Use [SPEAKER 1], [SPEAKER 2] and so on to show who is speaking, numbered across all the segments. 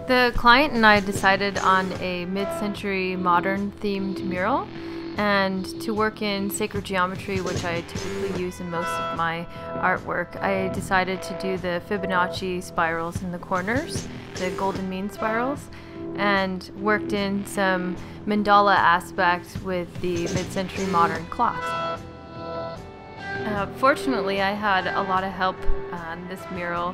[SPEAKER 1] The client and I decided on a mid-century modern themed mural, and to work in sacred geometry, which I typically use in most of my artwork, I decided to do the Fibonacci spirals in the corners, the golden mean spirals, and worked in some mandala aspects with the mid-century modern clocks. Fortunately, I had a lot of help on this mural,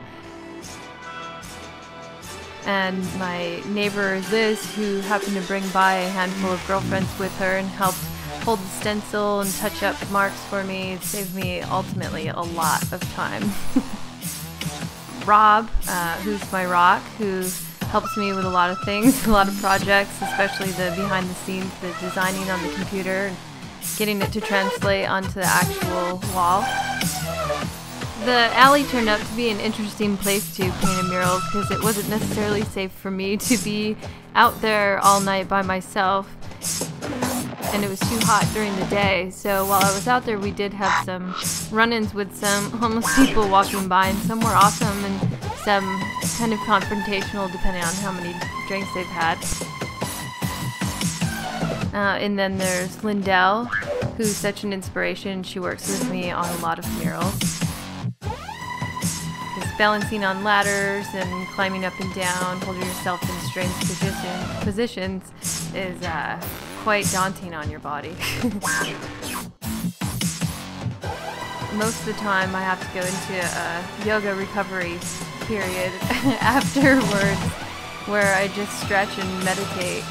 [SPEAKER 1] and my neighbor Liz, who happened to bring by a handful of girlfriends with her and helped hold the stencil and touch up marks for me. It saved me ultimately a lot of time. Rob, who's my rock, who helps me with a lot of things, a lot of projects, especially the behind the scenes, the designing on the computer, and getting it to translate onto the actual wall. The alley turned out to be an interesting place to paint a mural because it wasn't necessarily safe for me to be out there all night by myself, and it was too hot during the day. So while I was out there, we did have some run-ins with some homeless people walking by, and some were awesome and some kind of confrontational depending on how many drinks they've had. And then there's Lindell, who's such an inspiration. She works with me on a lot of murals. Balancing on ladders and climbing up and down, holding yourself in strange positions is quite daunting on your body. Most of the time I have to go into a yoga recovery period afterwards where I just stretch and meditate.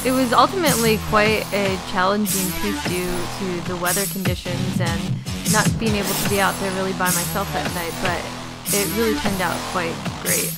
[SPEAKER 1] It was ultimately quite a challenging piece due to the weather conditions and not being able to be out there really by myself that night, but it really turned out quite great.